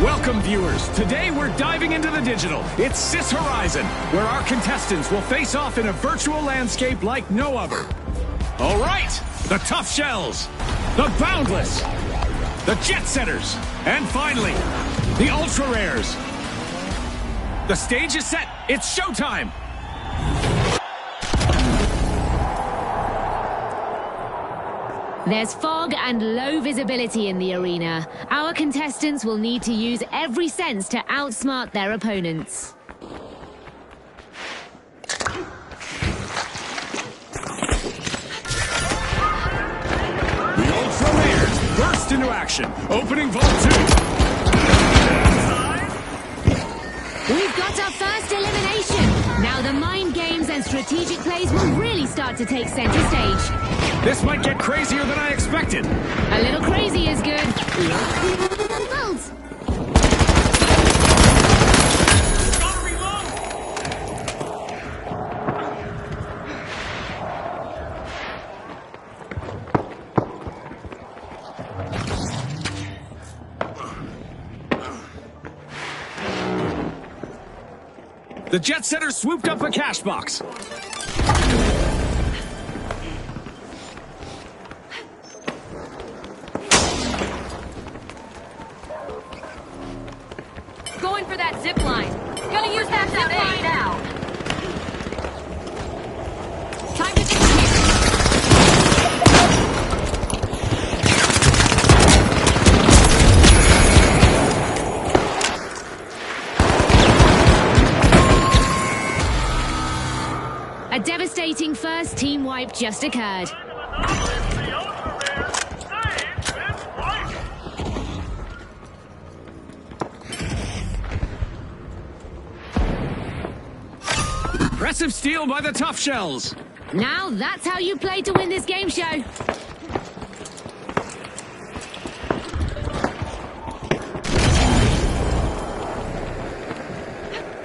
Welcome, viewers. Today we're diving into the digital. It's Sis Horizon, where our contestants will face off in a virtual landscape like no other. All right, the Tough Shells, the Boundless, the Jet Setters, and finally, the Ultra Rares. The stage is set. It's showtime. There's fog and low visibility in the arena. Our contestants will need to use every sense to outsmart their opponents. The Ultra Rares burst into action, opening Vault 2. We've got our first elimination. Now the mind games and strategic plays will really start to take center stage. This might get crazier than I expected. A little crazy is good. Balls. The Jet Setter swooped up a cash box. Going for that zip line. Gonna use that zip line now. Time to A devastating first team wipe just occurred. Impressive steal by the Tough Shells. Now that's how you play to win this game show.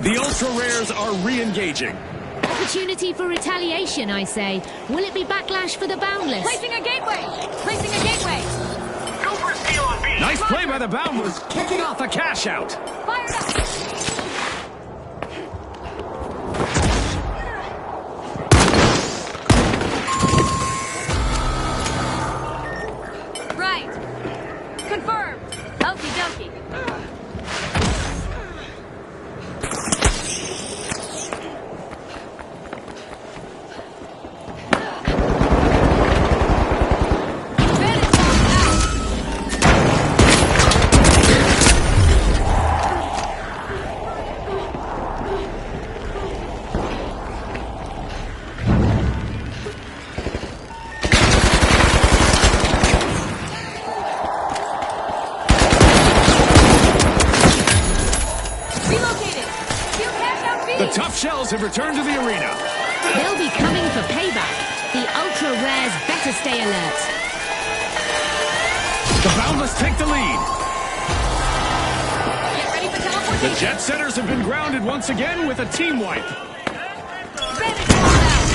The Ultra Rares are re-engaging. Opportunity for retaliation, I say. Will it be backlash for the Boundless? placing a gateway. Placing a gateway. Super steal on B. Nice play by the Boundless, kicking off a cash out. Fired up. Right. Confirmed. Okie dokie. The Tough Shells have returned to the arena. They'll be coming for payback. The Ultra Rares better stay alert. The Boundless take the lead. Get ready for The teleportation. Jet Setters have been grounded once again with a team wipe. Bandit called out.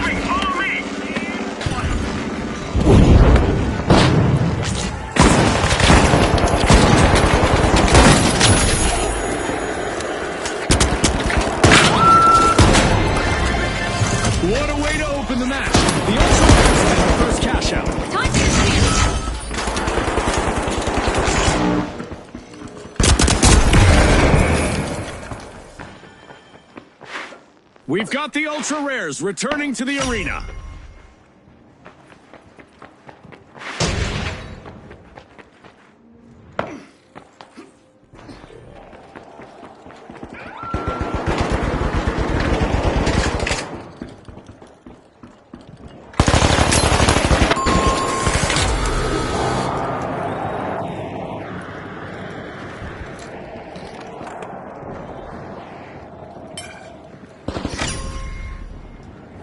Moving, follow me. What a way to open the match. The Ultra Rares have their first cash out. Time to steal. We've got the Ultra Rares returning to the arena.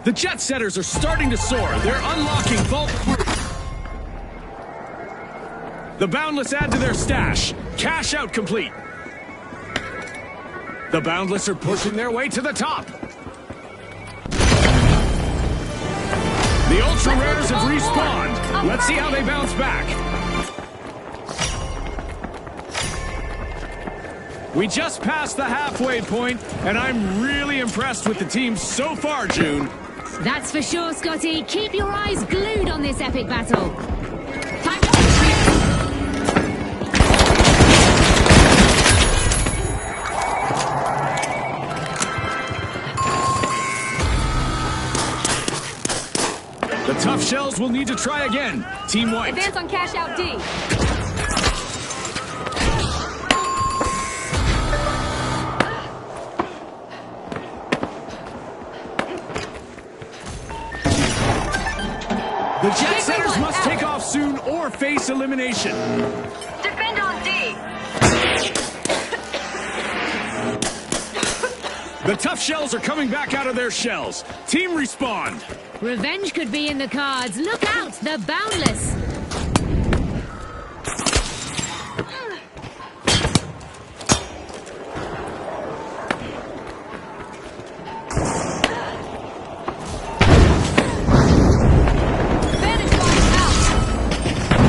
The Jet Setters are starting to soar. They're unlocking Vault 3. The Boundless add to their stash. Cash out complete. The Boundless are pushing their way to the top. The Ultra Rares have respawned. Let's see how they bounce back. We just passed the halfway point, and I'm really impressed with the team so far, June. That's for sure, Scotty. Keep your eyes glued on this epic battle. Time to The Tough Shells will need to try again. Team White. advance on cash out D. The Jet Setters must take off soon or face elimination. Defend on D. The Tough Shells are coming back out of their shells. Team respond. Revenge could be in the cards. Look out, the Boundless. Advantage line out.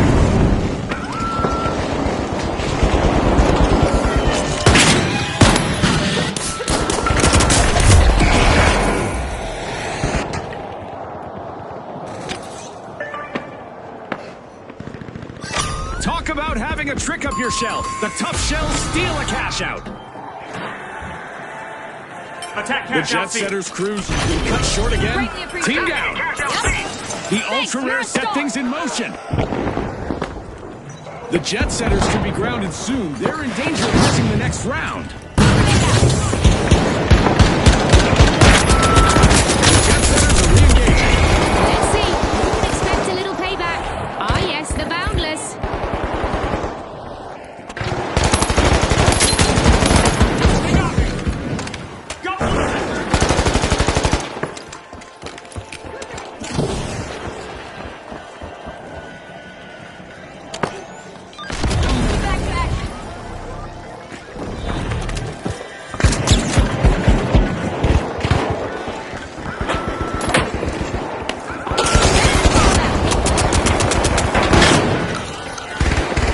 Talk about having a trick up your shell. The Tough Shells steal a cash out. Attack The cash Jet out C. Setters cruise will cut short again. Greatly appreciate Team it. down. Cash out C. The Ultra you're Rare a set star. things in motion. The Jet Setters could be grounded soon. They're in danger of missing the next round. Jet Setters are re-engaging. Let's see. We can expect a little payback. Ah, yes, the Boundless. They got me. Go for it. Back to action.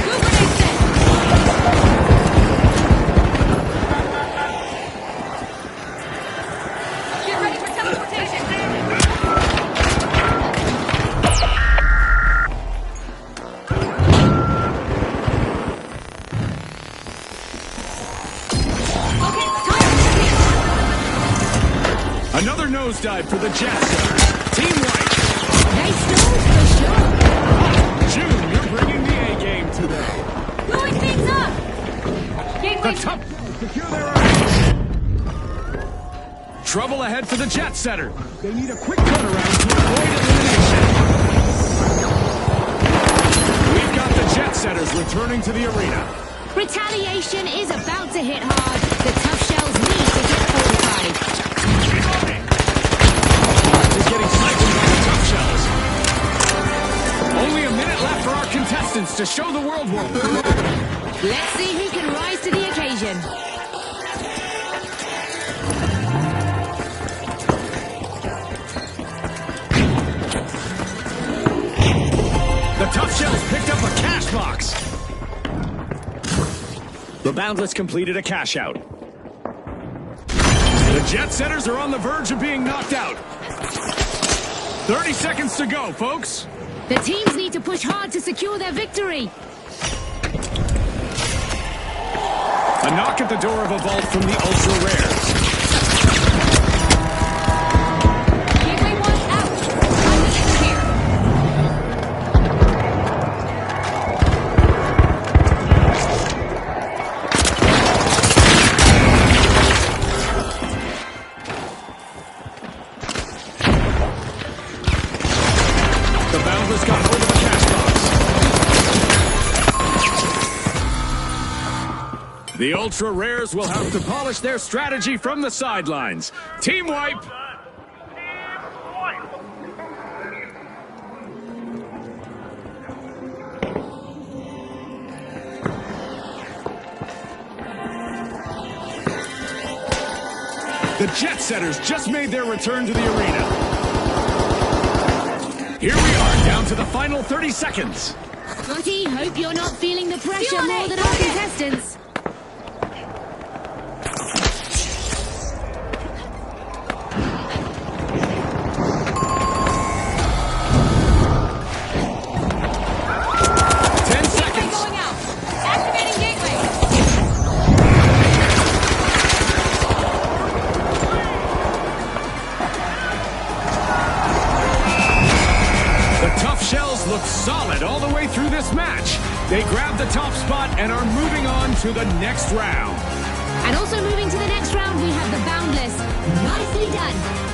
Blue grenade set. Get ready for teleportation. Okay, time. Another nosedive for the Jet Setters. Team White. They stalled for sure. June, you're bringing the A game today. Blowing things up. The Gateway Tough Shells secure their arms. Trouble ahead for the Jet Setter. They need a quick turnaround to avoid elimination. We've got the Jet Setters returning to the arena. Retaliation is about to hit hard. The Tough Shells need to get fortified. Is getting siphoned by the Tough Shells. Only a minute left for our contestants to show the world what. Let's see who can rise to the occasion. The Tough Shells picked up a cash box. The Boundless completed a cash out. The Jet Setters are on the verge of being knocked out. 30 seconds to go, folks. The teams need to push hard to secure their victory. A knock at the door of a vault from the Ultra Rares. Gateway 1 out. Time to disappear. The Boundless got hold of a cash box. The Ultra Rares will have to polish their strategy from the sidelines. Team Wipe. The Jet Setters just made their return to the arena. Here we are, down to the final 30 seconds. Scotty, hope you're not feeling the pressure Feeling more it, than our okay. contestants. solid all the way through this match. They grabbed the top spot and are moving on to the next round. And also moving to the next round, we have the Boundless. Nicely done.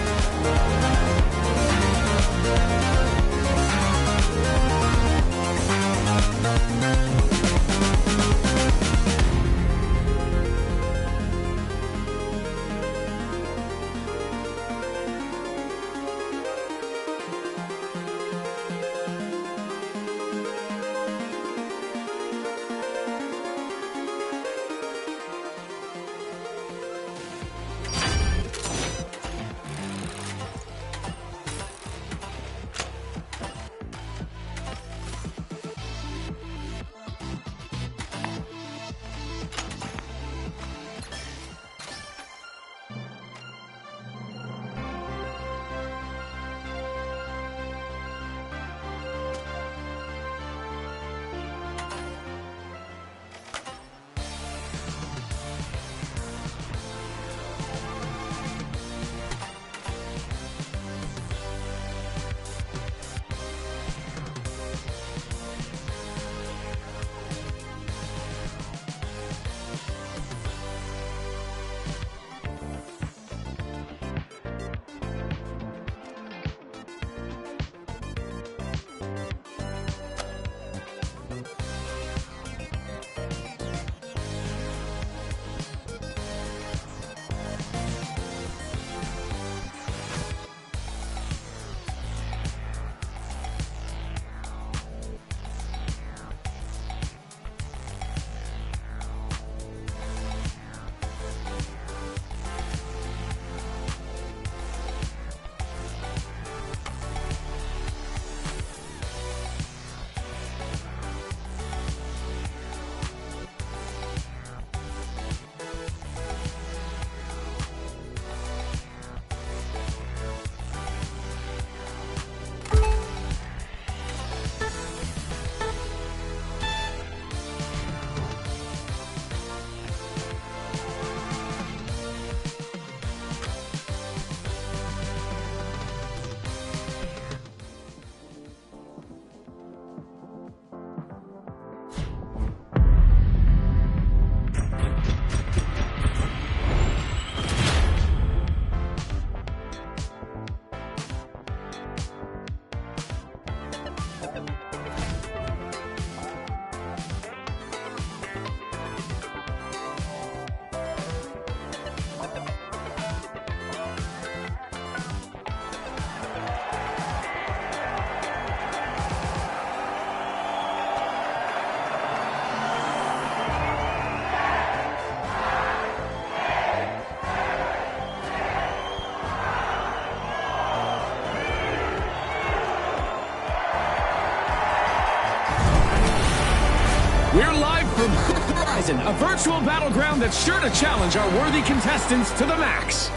We're live from Horizon, a virtual battleground that's sure to challenge our worthy contestants to the max.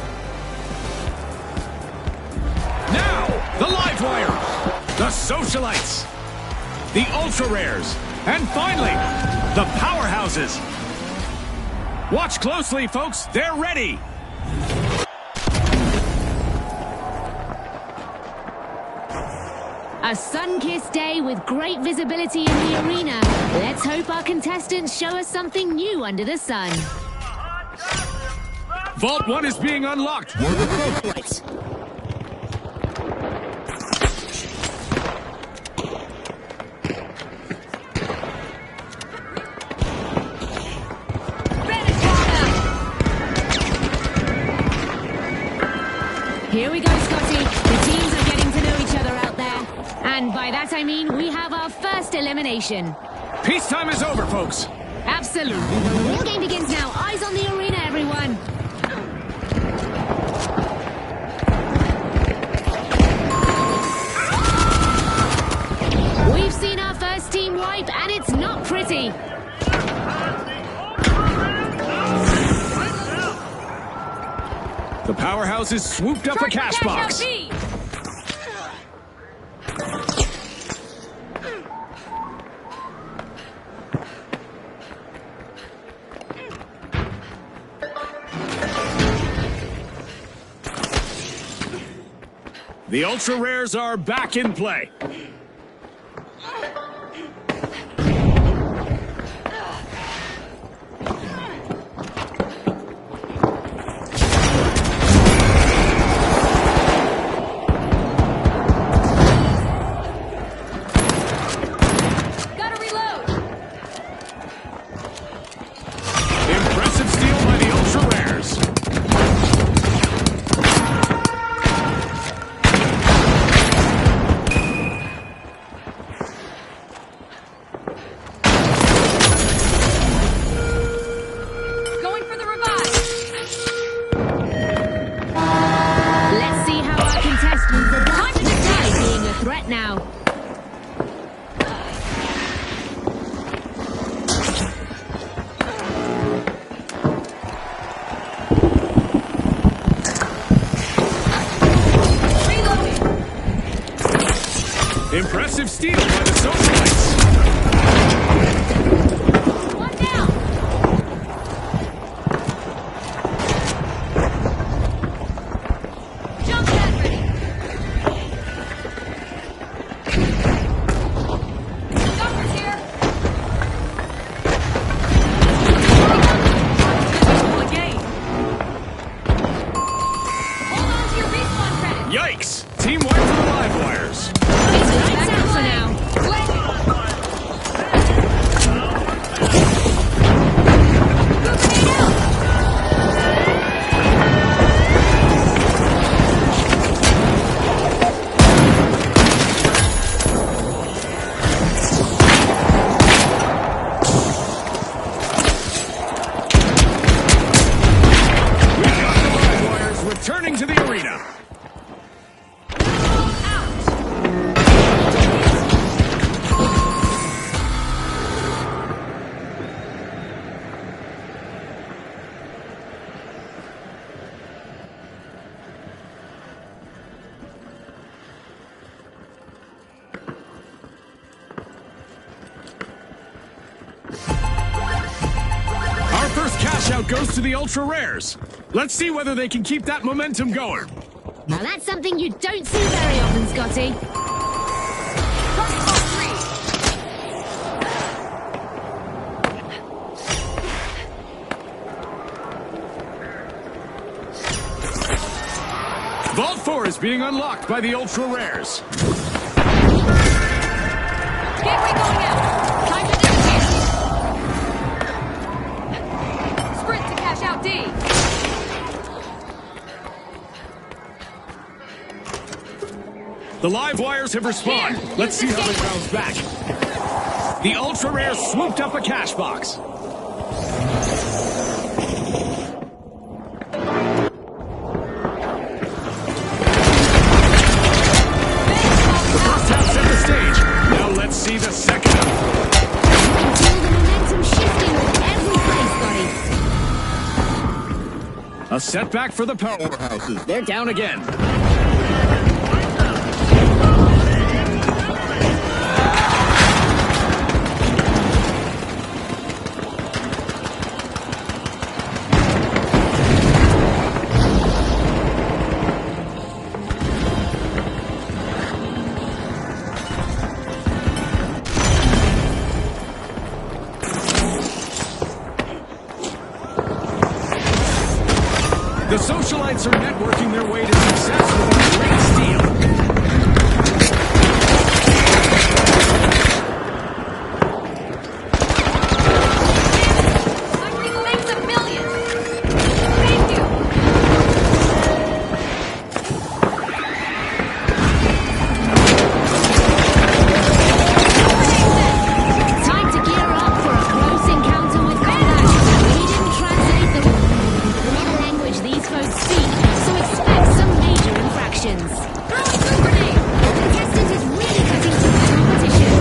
Now, the Livewires, the Socialites, the Ultra Rares, and finally, the Powerhouses. Watch closely, folks. They're ready. A sun-kissed day with great visibility in the arena. Let's hope our contestants show us something new under the sun. Vault 1 is being unlocked. Lights. Here we go, Scotty. The teams are getting to know each other out there. And by that I mean we have our first elimination. Peacetime is over, folks. Absolutely. The real game begins now. Eyes on the arena, everyone. We've seen our first team wipe, and it's not pretty. The Powerhouses swooped up a cash box. The Ultra Rares are back in play. Impressive steal by the socialites. One down. Jump pad ready. Doctor's here. Physical again. Hold on to your respawn credit. Yikes! Team wipe for the live wires. It's lights out for now. Returning to the arena. Our first cash out goes to the Ultra Rares. Let's see whether they can keep that momentum going. Now that's something you don't see very often, Scotty. Protocol 3. Vault 4 is being unlocked by the Ultra Rares. Gateway going out. Time to disappear. Sprint to cash out D. The live wires have respawned. Let's see how they bounce back. The Ultra Rares swooped up a cash box. The first half set the stage. Now let's see the second half. You can feel the momentum shifting with every play, Scotty. A setback for the powerhouses. They're down again. The socialites are networking their way to success with a great steal. Thanks a million. Thank you. Time to gear up for a close encounter with combat. We didn't translate the language these folks speak, so expect some major infractions. Throwing food grenade. The contestant is really cutting through the competition.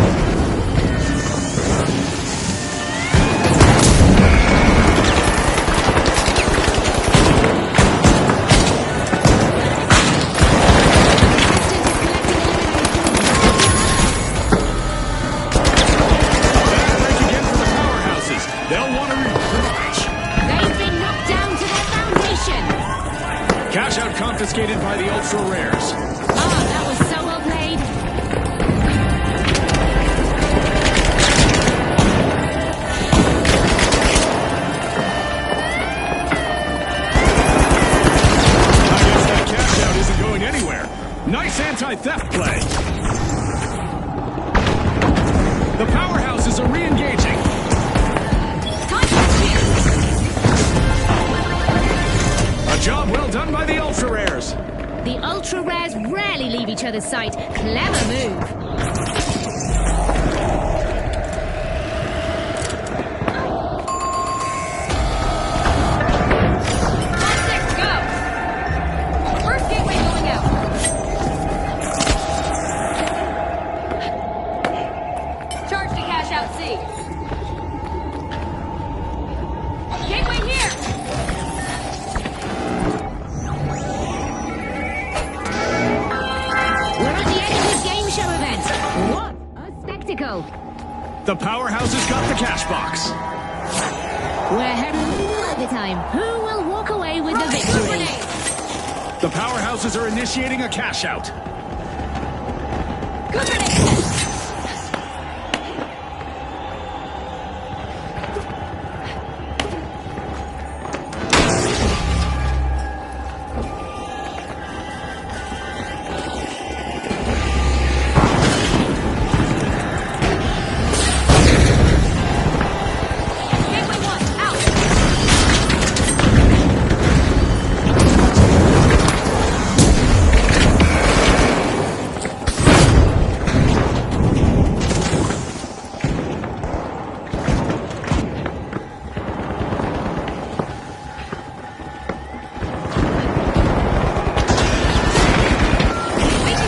Break again for the powerhouses. They'll want to rematch. They've been knocked down to their foundation. Cash out confiscated by the Ultra Rares. That was so well played. I guess that cash out isn't going anywhere. Nice anti-theft play. The powerhouses are re-engaging. Time to disappear. A job well done by the Ultra Rares. The Ultra Rares rarely leave each other's sight. Clever move. Line 6, go. First gateway going out. Charge to cash out C. Gateway here. We're at the end of this game show event. go. The powerhouses got the cash box. We're heading one at a time. Who will walk away with the victory? The powerhouses are initiating a cash out. Good grenade! Gateway 1, out!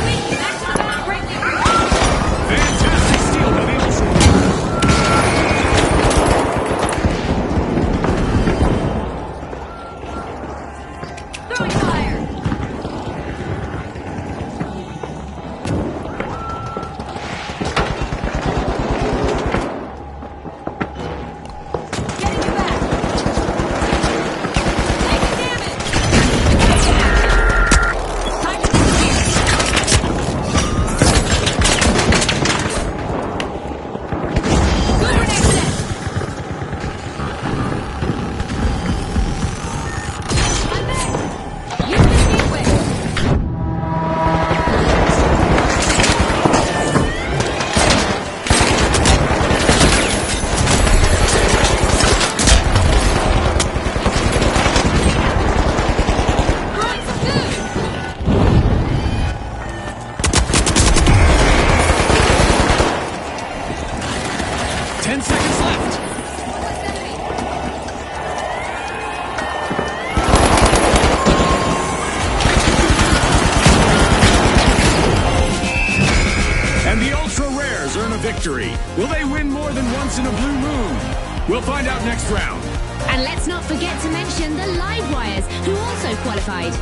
Wait, back to the back, right there! Fantastic steal by the Ultra. Throwing fire! Getting you back! Taking damage! Time to disappear! Good grenade set! I'm back! Use this gateway! Throwing some food! 10 seconds left. What's enemy? And the Ultra Rares earn a victory. Will they win more than once in a blue moon? We'll find out next round. And let's not forget to mention the Live Wires, who also qualified.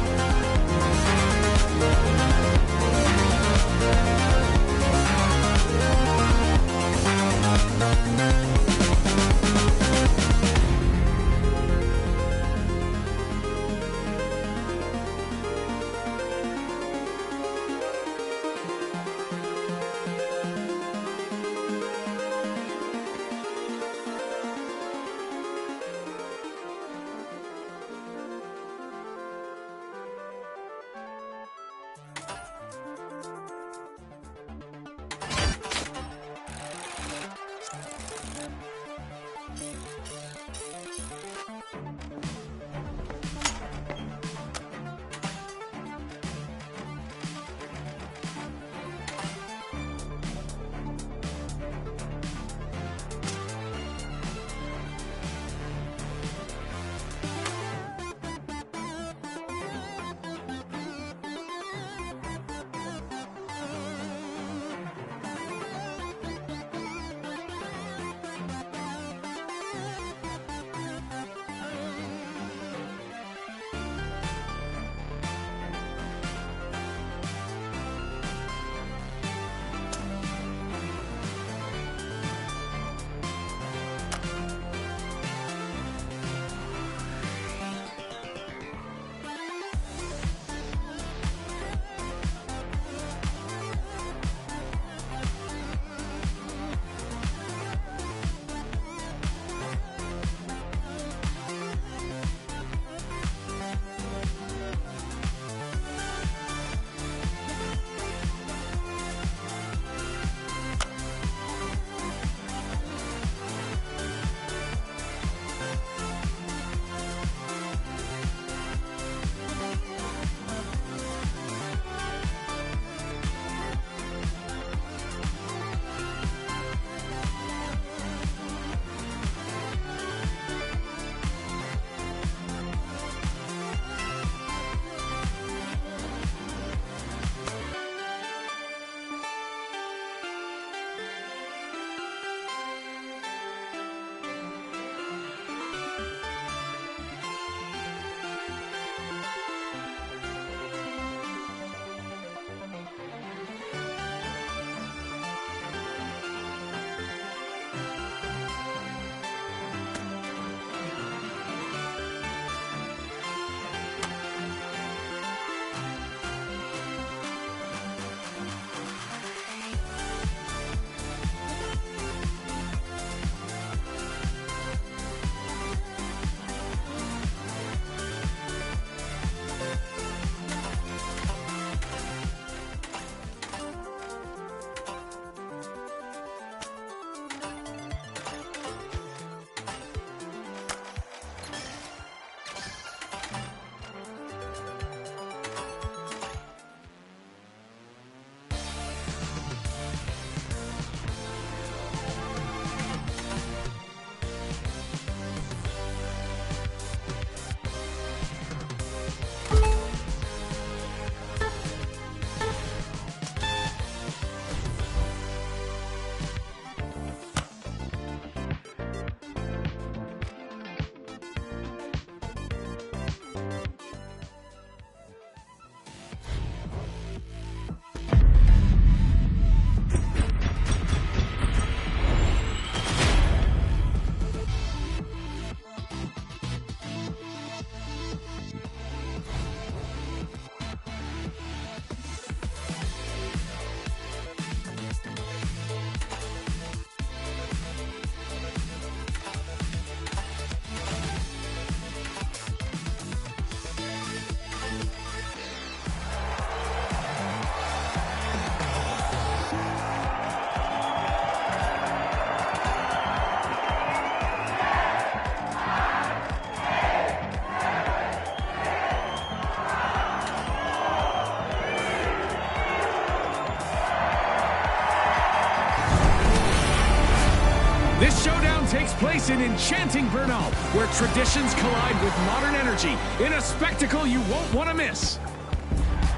takes place in enchanting Bernal, where traditions collide with modern energy in a spectacle you won't want to miss.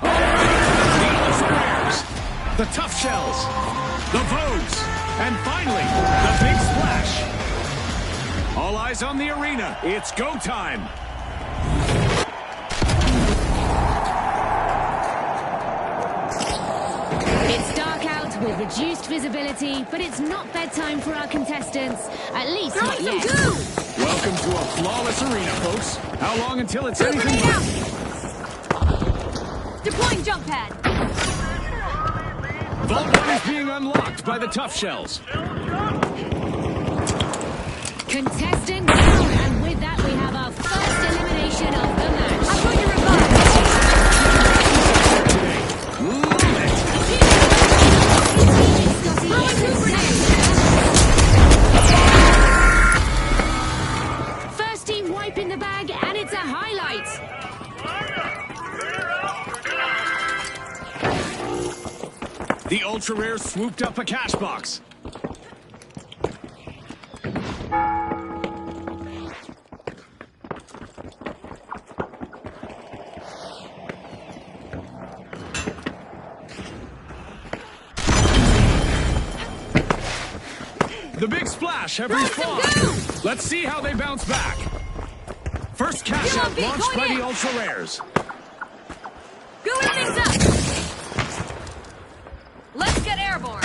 All right, the Ultra Rares, the Tough Shells, the Vogues, and finally, the Big Splash. All eyes on the arena. It's go time. It's dark out with reduced visibility, but it's not bedtime for our contestants. At least not yet. Welcome to a flawless arena, folks. How long until it's anything Grenade but... out! Deploying jump pad. Vault 1 is being unlocked by the Tough Shells. Contestant down, and with that we have our first elimination of the match. I'm going to revive. First team wiping the bag, and it's a highlight. The Ultra Rare swooped up a cash box. The Big Splash have respawned. Let's see how they bounce back. First cash out launched by the Ultra Rares. Gooing things up. Let's get airborne.